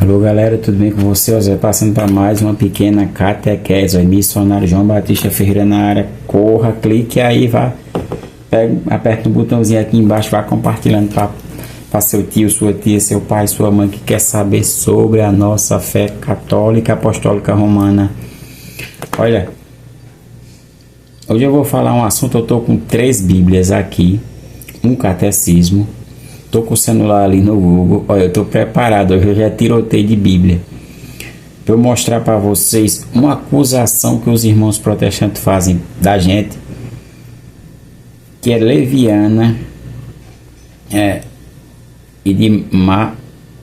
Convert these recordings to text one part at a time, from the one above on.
Alô galera, tudo bem com vocês? Passando para mais uma pequena catequese. Missionário João Batista Ferreira na área. Corra, clique aí, vá. Aperta o botãozinho aqui embaixo, vá compartilhando para seu tio, sua tia, seu pai, sua mãe que quer saber sobre a nossa fé católica apostólica romana. Olha, hoje eu vou falar um assunto. Eu estou com 3 bíblias aqui, um catecismo. Estou com o celular ali no Google. Olha, eu estou preparado. Hoje eu já tirotei de Bíblia para eu mostrar para vocês uma acusação que os irmãos protestantes fazem da gente, que é leviana e de má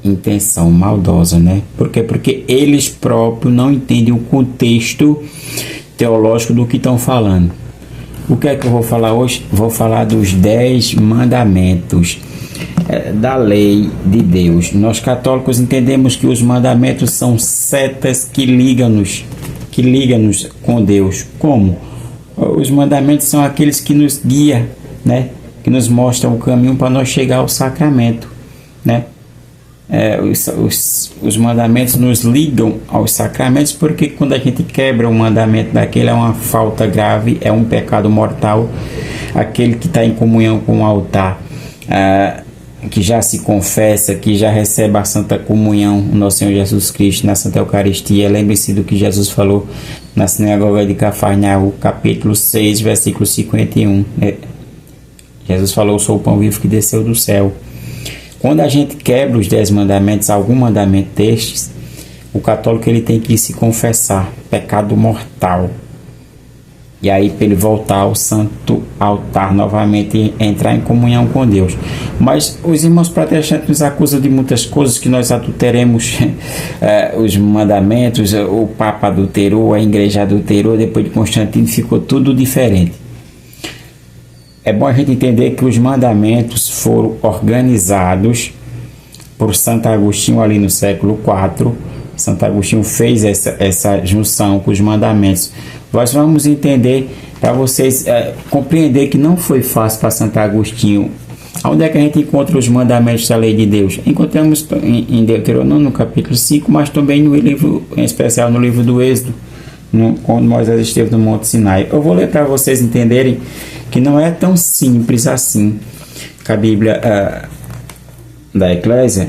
intenção, maldosa, né? Por quê? Porque eles próprios não entendem o contexto teológico do que estão falando. O que é que eu vou falar hoje? Vou falar dos 10 mandamentos da lei de Deus. Nós católicos entendemos que os mandamentos são setas que ligam-nos com Deus. Como? Os mandamentos são aqueles que nos guiam, né? Que nos mostram o caminho para nós chegar ao sacramento, né? Os mandamentos nos ligam aos sacramentos, porque quando a gente quebra um mandamento daquele é uma falta grave, é um pecado mortal. Aquele que está em comunhão com o altar, que já se confessa, que já recebe a Santa Comunhão, o nosso Senhor Jesus Cristo na Santa Eucaristia. Lembre-se do que Jesus falou na sinagoga de Cafarnaum, capítulo 6, versículo 51. Jesus falou: sou o pão vivo que desceu do céu. Quando a gente quebra os 10 mandamentos, algum mandamento destes, o católico ele tem que se confessar, pecado mortal. E aí para ele voltar ao santo altar novamente e entrar em comunhão com Deus. Mas os irmãos protestantes nos acusam de muitas coisas, que nós adulteremos os mandamentos, o Papa adulterou, a Igreja adulterou, depois de Constantino ficou tudo diferente. É bom a gente entender que os mandamentos foram organizados por Santo Agostinho ali no século IV. Santo Agostinho fez essa junção com os mandamentos. Nós vamos entender, para vocês compreender que não foi fácil para Santo Agostinho. Onde é que a gente encontra os mandamentos da lei de Deus? Encontramos em Deuteronômio, no capítulo 5, mas também no livro, em especial no livro do Êxodo, quando Moisés esteve no Monte Sinai. Eu vou ler para vocês entenderem que não é tão simples assim, que a Bíblia da Eclésia,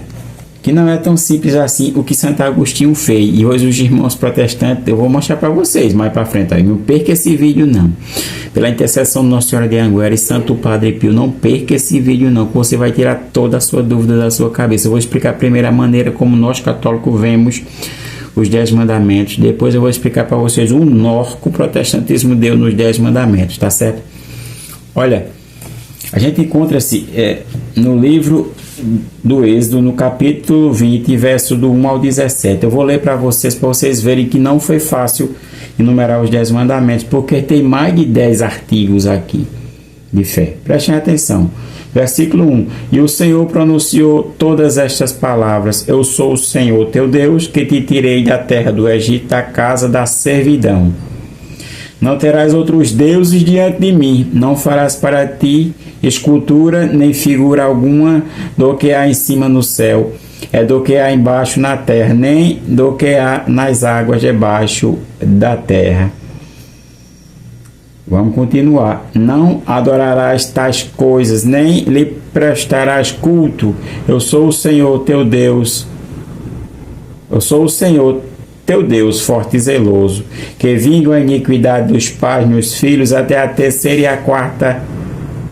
que não é tão simples assim o que Santo Agostinho fez. E hoje os irmãos protestantes, eu vou mostrar para vocês mais para frente. Aí, não perca esse vídeo não. Pela intercessão de Nossa Senhora de Anguera e Santo Padre Pio, não perca esse vídeo não, que você vai tirar toda a sua dúvida da sua cabeça. Eu vou explicar primeiro a maneira como nós católicos vemos os 10 mandamentos. Depois eu vou explicar para vocês o nó que o protestantismo deu nos 10 mandamentos, tá certo? Olha, a gente encontra-se no livro do Êxodo, no capítulo 20, verso do 1 ao 17. Eu vou ler para vocês verem que não foi fácil enumerar os 10 mandamentos, porque tem mais de 10 artigos aqui de fé. Prestem atenção. Versículo 1. E o Senhor pronunciou todas estas palavras: eu sou o Senhor teu Deus, que te tirei da terra do Egito, da casa da servidão. Não terás outros deuses diante de mim. Não farás para ti escultura, nem figura alguma do que há em cima no céu, do que há embaixo na terra, nem do que há nas águas debaixo da terra. Vamos continuar. Não adorarás tais coisas, nem lhe prestarás culto. Eu sou o Senhor teu Deus. Eu sou o Senhor teu Deus, forte e zeloso, que vingo a iniquidade dos pais nos filhos até a 3ª e a 4ª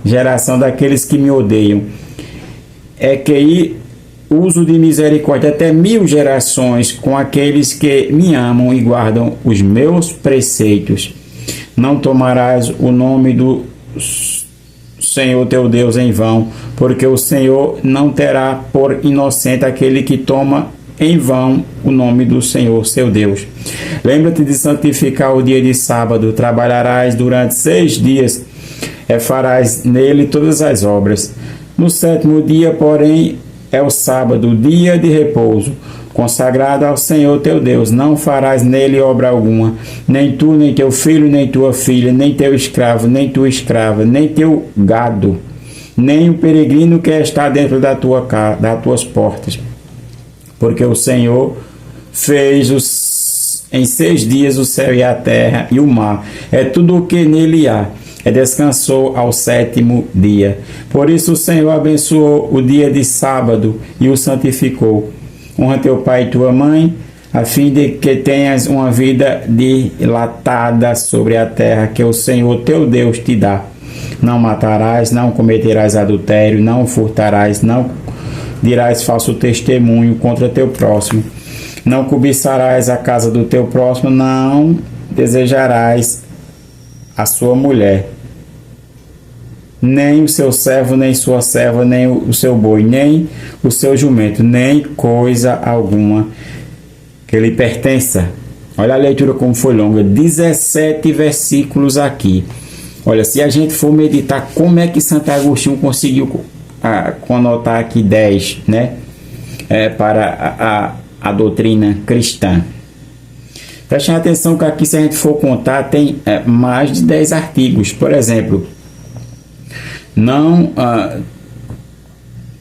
geração daqueles que me odeiam. É que uso de misericórdia até 1000 gerações com aqueles que me amam e guardam os meus preceitos. Não tomarás o nome do Senhor teu Deus em vão, porque o Senhor não terá por inocente aquele que toma em vão o nome do Senhor seu Deus. Lembra-te de santificar o dia de sábado. Trabalharás durante 6 dias e farás nele todas as obras. No 7º dia, porém, é o sábado, dia de repouso, consagrado ao Senhor teu Deus. Não farás nele obra alguma, nem tu, nem teu filho, nem tua filha, nem teu escravo, nem tua escrava, nem teu gado, nem o peregrino que está dentro das tuas portas. porque o Senhor fez em 6 dias o céu e a terra e o mar, é tudo o que nele há. Descansou ao 7º dia. Por isso o Senhor abençoou o dia de sábado e o santificou. Honra teu pai e tua mãe, a fim de que tenhas uma vida dilatada sobre a terra que o Senhor teu Deus te dá. Não matarás, não cometerás adultério, não furtarás, não dirás falso testemunho contra teu próximo. Não cobiçarás a casa do teu próximo, não desejarás a sua mulher, nem o seu servo, nem sua serva, nem o seu boi, nem o seu jumento, nem coisa alguma que lhe pertença. Olha a leitura como foi longa, 17 versículos aqui. Olha, se a gente for meditar como é que Santo Agostinho conseguiu conotar aqui 10, né? Para a doutrina cristã. Prestem atenção que aqui, se a gente for contar, tem mais de 10 artigos. Por exemplo, não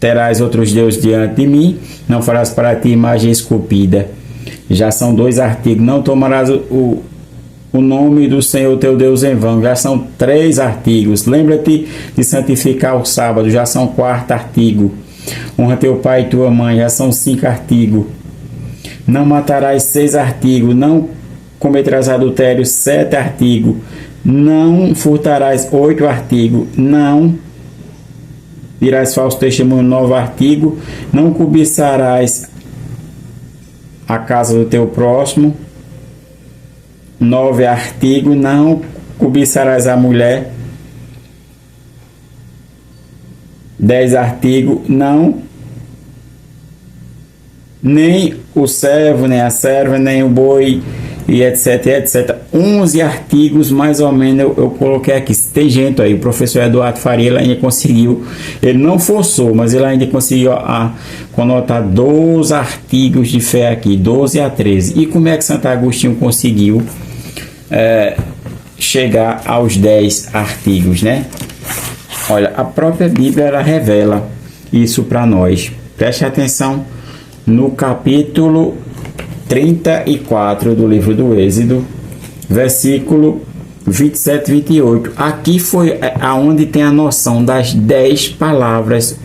terás outros deuses diante de mim, não farás para ti imagem esculpida. Já são 2 artigos. Não tomarás o nome do Senhor teu Deus em vão. Já são 3 artigos. Lembra-te de santificar o sábado. Já são 4 artigo. Honra teu pai e tua mãe. Já são 5 artigos. Não matarás, 6 artigos. Não cometerás adultério, 7 artigos. Não furtarás, 8 artigos. Não dirás falso testemunho, 9 artigos. Não cobiçarás a casa do teu próximo, 9 artigos. Não cobiçarás a mulher, 10 artigos. Não, nem o servo, nem a serva, nem o boi, e etc, etc. 11 artigos, mais ou menos, eu coloquei aqui. Tem gente aí, o professor Eduardo Faria, ele ainda conseguiu, ele não forçou, mas ele ainda conseguiu conotar 12 artigos de fé aqui, 12 a 13. E como é que Santo Agostinho conseguiu chegar aos 10 artigos, né? Olha, a própria Bíblia, ela revela isso para nós. Preste atenção no capítulo 34 do livro do Êxodo, versículo 27 e 28. Aqui foi aonde tem a noção das 10 palavras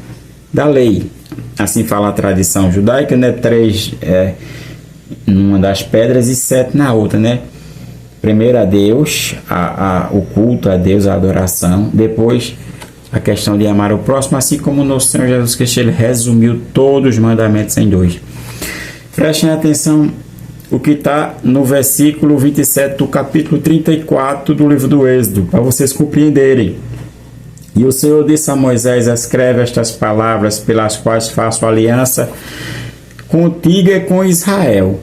da lei. Assim fala a tradição judaica, né? 3 numa das pedras e 7 na outra, né? Primeiro a Deus, o culto a Deus, a adoração. Depois a questão de amar o próximo, assim como o nosso Senhor Jesus Cristo, ele resumiu todos os mandamentos em 2. Prestem atenção o que está no versículo 27 do capítulo 34 do livro do Êxodo, para vocês compreenderem. E o Senhor disse a Moisés: escreve estas palavras pelas quais faço aliança contigo e com Israel.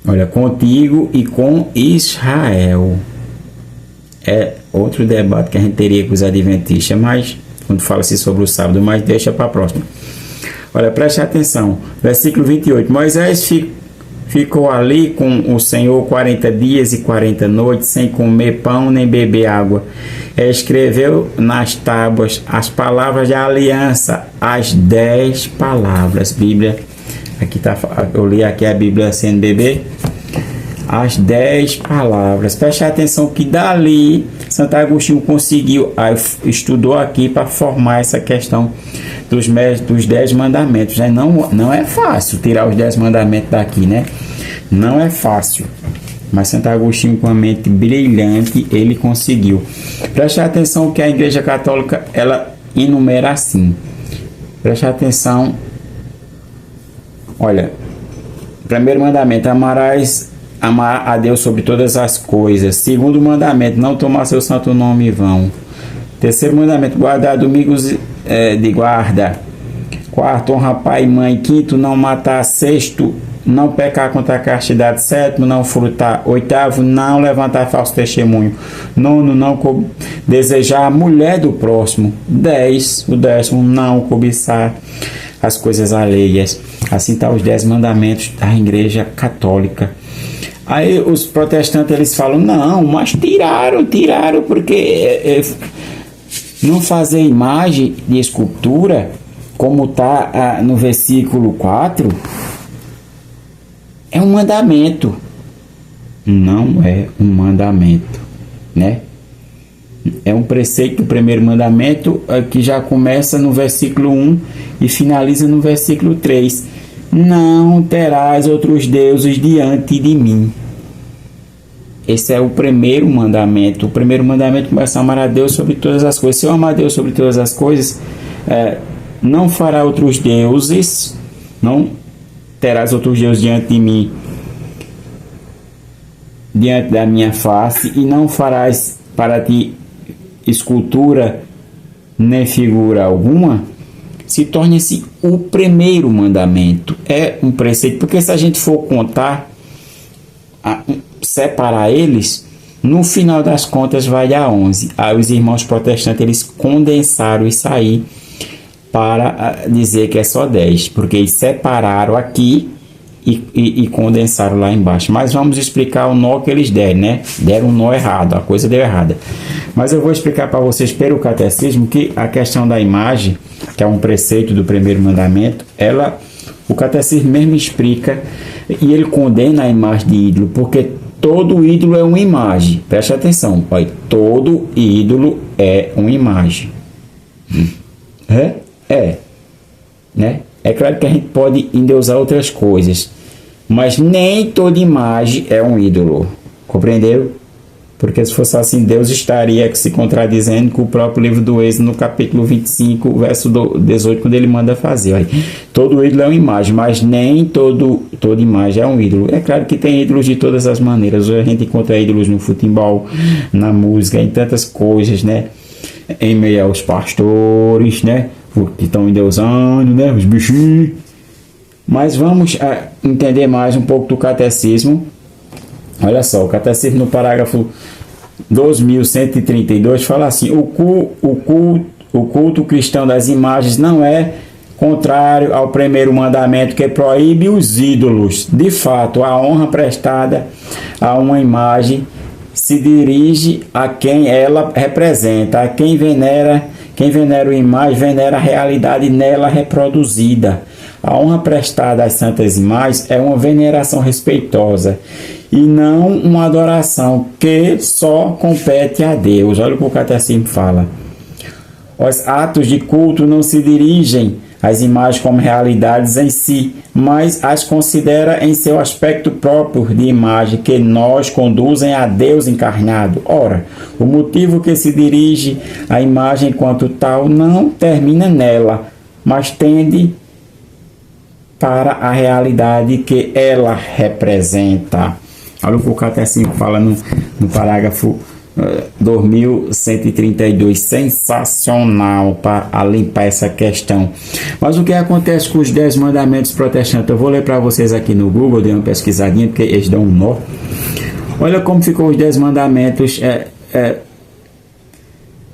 Olha, contigo e com Israel. É outro debate que a gente teria com os adventistas, mas quando fala-se sobre o sábado, mas deixa para a próxima. Olha, preste atenção, versículo 28. Moisés ficou ali com o Senhor 40 dias e 40 noites, sem comer pão nem beber água. Escreveu nas tábuas as palavras de aliança, as 10 palavras. Bíblia, aqui tá, eu li aqui a Bíblia CNBB. As 10 palavras. Preste atenção que dali Santo Agostinho conseguiu, estudou aqui para formar essa questão dos 10 mandamentos, né? Não é fácil tirar os 10 mandamentos daqui, né? Não é fácil. Mas Santo Agostinho, com a mente brilhante, ele conseguiu. Preste atenção que a Igreja Católica, ela enumera assim. Preste atenção. Olha, primeiro mandamento: amar a Deus sobre todas as coisas. Segundo mandamento: não tomar seu santo nome em vão. Terceiro mandamento: guardar domingos de guarda. Quarto: honra pai e mãe. Quinto: não matar. Sexto: não pecar contra a castidade. Sétimo: não furtar. Oitavo: não levantar falso testemunho. Nono: não desejar a mulher do próximo. 10, o 10º: não cobiçar as coisas alheias. Assim tá os 10 mandamentos da Igreja Católica. Aí os protestantes, eles falam: não, mas tiraram porque não fazer imagem de escultura, como está no versículo 4, É um mandamento. Não é um mandamento, né? É um preceito do primeiro mandamento que já começa no versículo 1 e finaliza no versículo 3. Não terás outros deuses diante de mim. Esse é o primeiro mandamento. O primeiro mandamento começa a amar a Deus sobre todas as coisas. Se eu amar a Deus sobre todas as coisas, não fará outros deuses, não terás outros deuses diante de mim, diante da minha face, e não farás para ti escultura nem figura alguma. Se torne-se o primeiro mandamento. É um preceito, porque se a gente for contar, separar eles, no final das contas vai dar 11. Aí os irmãos protestantes, eles condensaram isso aí para dizer que é só 10, porque eles separaram aqui e condensaram lá embaixo. Mas vamos explicar o nó que eles deram, né? Deram um nó errado, a coisa deu errada. Mas eu vou explicar para vocês pelo catecismo que a questão da imagem, que é um preceito do primeiro mandamento, o catecismo mesmo explica, e ele condena a imagem de ídolo, porque todo ídolo é uma imagem. Preste atenção, olha, todo ídolo é uma imagem. Né? É claro que a gente pode endeusar outras coisas, mas nem toda imagem é um ídolo. Compreenderam? Porque se fosse assim, Deus estaria se contradizendo com o próprio livro do Êxodo, no capítulo 25, verso 18, quando ele manda fazer. Olha, todo ídolo é uma imagem, mas nem toda imagem é um ídolo. É claro que tem ídolos de todas as maneiras. Hoje a gente encontra ídolos no futebol, na música, em tantas coisas, né? Em meio aos pastores, né? Que estão endeusando, né? Os bichinhos. Mas vamos entender mais um pouco do catecismo. Olha só, o catecismo no parágrafo 2132 fala assim: o culto cristão das imagens não é contrário ao primeiro mandamento, que proíbe os ídolos. De fato, a honra prestada a uma imagem se dirige a quem ela representa, a quem venera a imagem, venera a realidade nela reproduzida. A honra prestada às santas imagens é uma veneração respeitosa e não uma adoração que só compete a Deus. Olha o que o catecismo fala. Os atos de culto não se dirigem às imagens como realidades em si, mas as considera em seu aspecto próprio de imagem, que nos conduzem a Deus encarnado. Ora, o motivo que se dirige à imagem enquanto tal não termina nela, mas tende para a realidade que ela representa. Olha o que o catecismo fala no parágrafo 2132, sensacional para limpar essa questão. Mas o que acontece com os 10 mandamentos protestantes? Eu vou ler para vocês aqui no Google, dei uma pesquisadinha, porque eles dão um nó. Olha como ficou os 10 mandamentos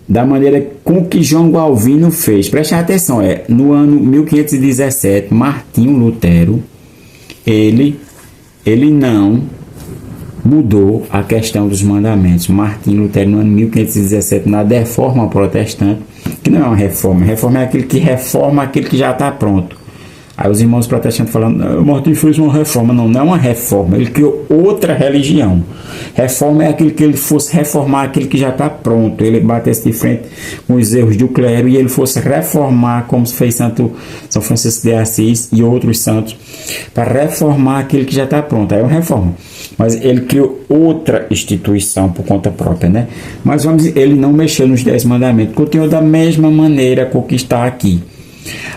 da maneira com que João Galvino fez. Preste atenção, no ano 1517, Martinho Lutero, ele não mudou a questão dos mandamentos. Martinho Lutero, no ano 1517, na Reforma Protestante, que não é uma reforma, reforma é aquele que reforma aquele que já está pronto. Aí os irmãos protestantes falando, Martinho fez uma reforma. Não é uma reforma, ele criou outra religião. Reforma é aquele que ele fosse reformar aquele que já está pronto, ele batesse de frente com os erros do clero e ele fosse reformar, como fez São Francisco de Assis e outros santos, para reformar aquele que já está pronto. Aí é uma reforma, mas ele criou outra instituição por conta própria, né? Mas ele não mexeu nos 10 mandamentos, continuou da mesma maneira com o que está aqui.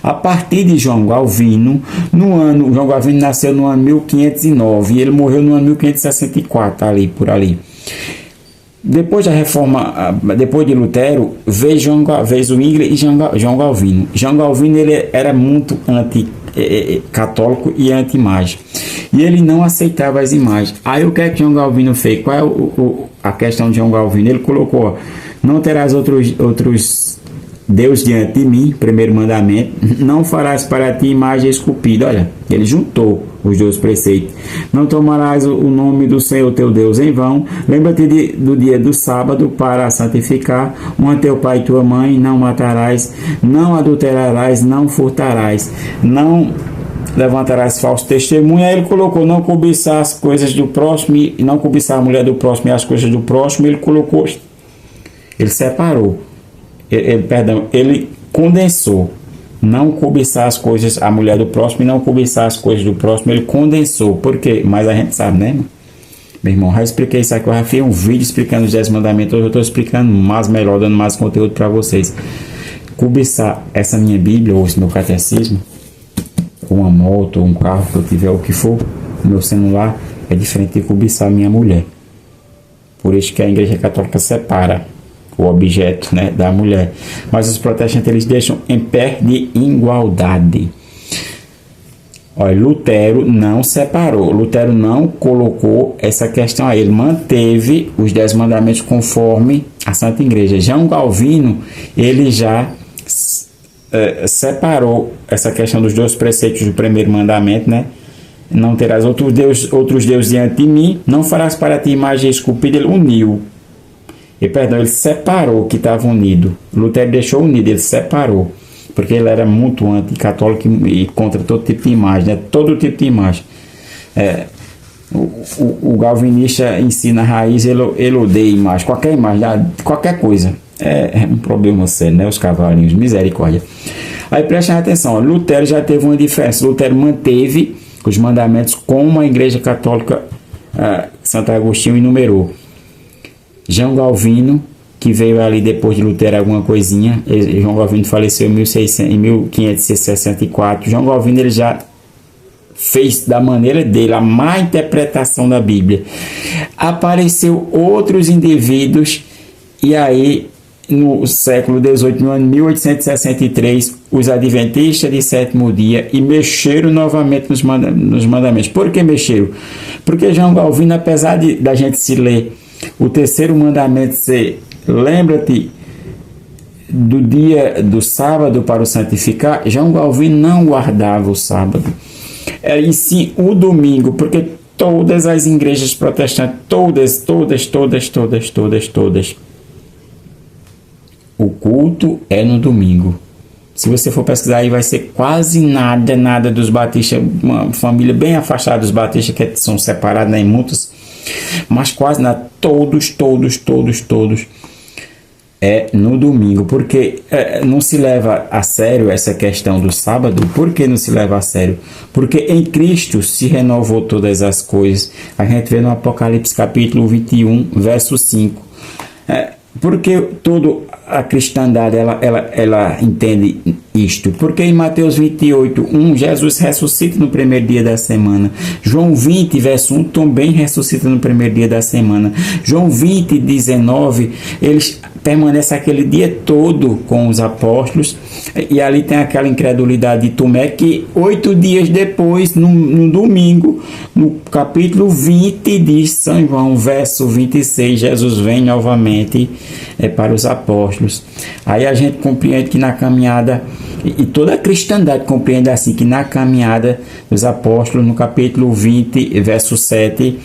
A partir de João Galvino, João Galvino nasceu no ano 1509 e ele morreu no ano 1564, por ali. Depois da reforma, depois de Lutero, veio Zwingli e João Galvino. João Galvino ele era muito anti-católico e anti-imagem. E ele não aceitava as imagens. Aí o que é que João Galvino fez? Qual é a questão de João Galvino? Ele colocou: não terás outros Deus diante de mim, primeiro mandamento, não farás para ti imagem esculpida. Olha, ele juntou os dois preceitos. Não tomarás o nome do Senhor teu Deus em vão. Lembra-te do dia do sábado para santificar. Honra teu pai e tua mãe. Não matarás, não adulterarás, não furtarás, não levantarás falso testemunho. Aí ele colocou não cobiçar as coisas do próximo e não cobiçar a mulher do próximo e as coisas do próximo. Ele colocou, ele separou, ele condensou. Não cobiçar as coisas, a mulher do próximo e não cobiçar as coisas do próximo. Ele condensou. Por quê? Mas a gente sabe, né? Meu irmão, já expliquei isso aqui. Eu já fiz um vídeo explicando os 10 mandamentos. Hoje eu estou explicando mais melhor, dando mais conteúdo para vocês. Cobiçar essa minha Bíblia ou esse meu catecismo, uma moto, um carro que eu tiver, o que for, o meu celular, é diferente de cobiçar a minha mulher. Por isso que a Igreja Católica separa o objeto, né, da mulher. Mas os protestantes, eles deixam em pé de igualdade. Olha, Lutero não separou. Lutero não colocou essa questão aí. Ele manteve os 10 mandamentos conforme a Santa Igreja. João Calvino, ele já separou essa questão dos 2 preceitos do primeiro mandamento, né? Não terás outros deuses diante de mim, não farás para ti imagem esculpida. Ele uniu. Ele separou o que estava unido. Lutero deixou unido, ele separou. Porque ele era muito anticatólico e contra todo tipo de imagem, né? Todo tipo de imagem. O calvinista ensina a raiz, ele odeia imagem, qualquer coisa. É um problema sério, né? Os cavalinhos, misericórdia. Aí prestem atenção, ó, Lutero já teve uma diferença. Lutero manteve os mandamentos como a Igreja Católica Santo Agostinho enumerou. João Calvino, que veio ali depois de Lutero alguma coisinha, João Calvino faleceu em 1564. João Calvino, ele já fez da maneira dele a má interpretação da Bíblia. Apareceu outros indivíduos e aí no século XVIII, no ano 1863, os adventistas de sétimo dia e mexeram novamente nos mandamentos. Por que mexeram? Porque João Calvino, apesar da gente se ler o terceiro mandamento ser lembra-te do dia do sábado para o santificar, João Calvino não guardava o sábado. E sim o domingo, porque todas as igrejas protestantes, todas, o culto é no domingo. Se você for pesquisar aí, vai ser quase nada dos batistas, uma família bem afastada dos batistas, que são separados, né, em muitos, mas quase nada, todos é no domingo, porque não se leva a sério essa questão do sábado. Por que não se leva a sério? Porque em Cristo se renovou todas as coisas. A gente vê no Apocalipse capítulo 21, verso 5. Porque toda a cristandade ela entende isto? Porque em Mateus 28, 1, Jesus ressuscita no primeiro dia da semana. João 20, verso 1, também ressuscita no primeiro dia da semana. João 20, 19, eles permanecem aquele dia todo com os apóstolos. E ali tem aquela incredulidade de Tomé, que 8 dias depois, no domingo, no capítulo 20 de São João, verso 26, Jesus vem novamente para os apóstolos. Aí a gente compreende que na caminhada, e toda a cristandade compreende assim, que na caminhada dos apóstolos, no capítulo 20, verso 7,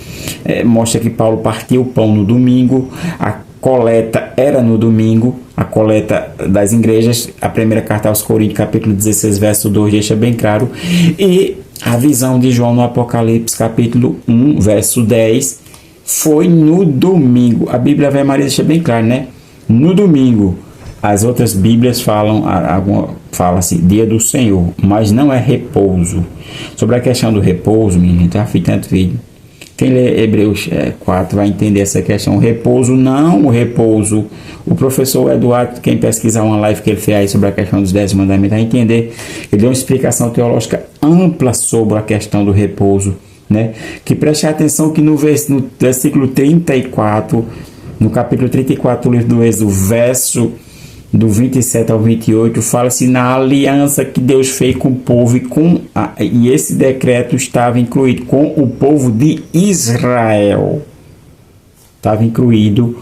mostra que Paulo partiu o pão no domingo, a coleta era no domingo, a coleta das igrejas. A primeira carta aos Coríntios, capítulo 16, verso 2, deixa bem claro. E a visão de João no Apocalipse, capítulo 1, verso 10, foi no domingo. A Bíblia Ave Maria deixa bem claro, né? No domingo. As outras Bíblias falam assim, dia do Senhor, mas não é repouso. Sobre a questão do repouso, minha gente, já fiz tanto vídeo. Quem lê Hebreus 4 vai entender essa questão. O repouso. O professor Eduardo, quem pesquisar uma live que ele fez aí sobre a questão dos 10 mandamentos, vai entender. Ele deu uma explicação teológica ampla sobre a questão do repouso, né? Que preste atenção que no versículo 34, no capítulo 34 do livro do Êxodo, verso do 27 ao 28, fala-se na aliança que Deus fez com o povo, e esse decreto estava incluído com o povo de Israel. Estava incluído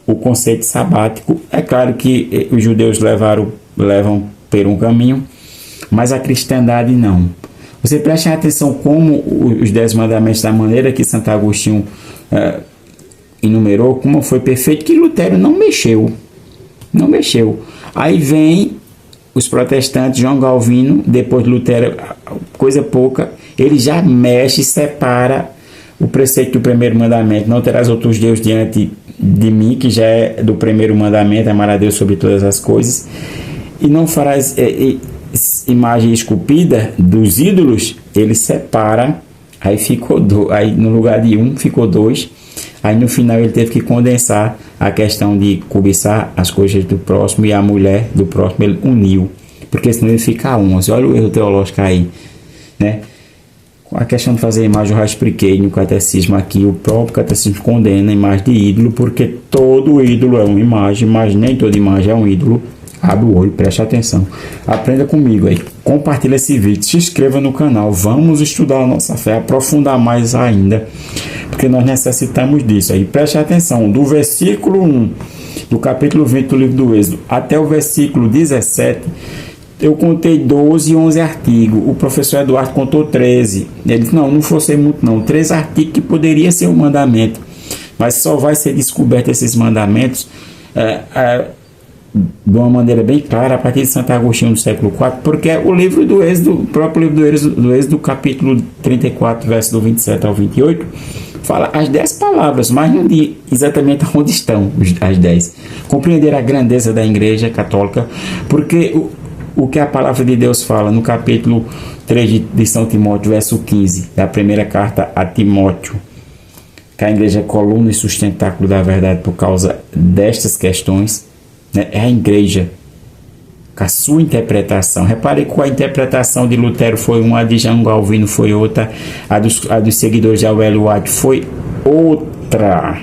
o conceito sabático. É claro que os judeus levam por um caminho, mas a cristandade não. Você preste atenção como os 10 mandamentos, da maneira que Santo Agostinho enumerou, como foi perfeito, que Lutero não mexeu. Aí vem os protestantes, João Calvino, depois de Lutero, coisa pouca, ele já mexe e separa o preceito do primeiro mandamento: não terás outros deuses diante de mim, que já é do primeiro mandamento, amar a Deus sobre todas as coisas, e não farás imagem esculpida dos ídolos. Ele separa, aí ficou aí no lugar de um ficou dois. Aí no final ele teve que condensar a questão de cobiçar as coisas do próximo, e a mulher do próximo ele uniu, porque senão ele fica 11. Olha o erro teológico aí, né? A questão de fazer imagem eu já expliquei no catecismo aqui. O próprio catecismo condena a imagem de ídolo, porque todo ídolo é uma imagem, mas nem toda imagem é um ídolo. Abre o olho, preste atenção, aprenda comigo aí, compartilha esse vídeo, se inscreva no canal, vamos estudar a nossa fé, aprofundar mais ainda, porque nós necessitamos disso aí. Preste atenção, do versículo 1 do capítulo 20 do livro do Êxodo até o versículo 17, eu contei 12 e 11 artigos. O professor Eduardo contou 13. Ele disse: não forcei muito não, 13 artigos que poderia ser um mandamento, mas só vai ser descoberto esses mandamentos de uma maneira bem clara a partir de Santo Agostinho do século IV, porque o livro do Êxodo, o próprio livro do Êxodo, capítulo 34, verso do 27 ao 28, fala as 10 palavras, mas não diz exatamente onde estão as 10. Compreender a grandeza da Igreja Católica, porque o que a palavra de Deus fala no capítulo 3 de São Timóteo, verso 15, da primeira carta a Timóteo, que a Igreja é coluna e sustentáculo da verdade por causa destas questões, né? É a Igreja, com a sua interpretação. Repare que a interpretação de Lutero foi uma, a de João Calvino foi outra, a dos seguidores de Ellen White foi outra,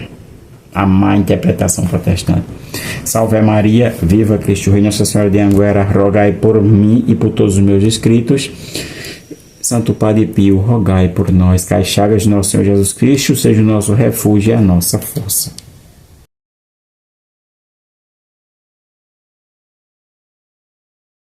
a má interpretação protestante. Salve Maria, viva Cristo Rei, Nossa Senhora de Anguera, rogai por mim e por todos os meus inscritos. Santo Padre Pio, rogai por nós. Que as chagas de nosso Senhor Jesus Cristo seja o nosso refúgio e a nossa força.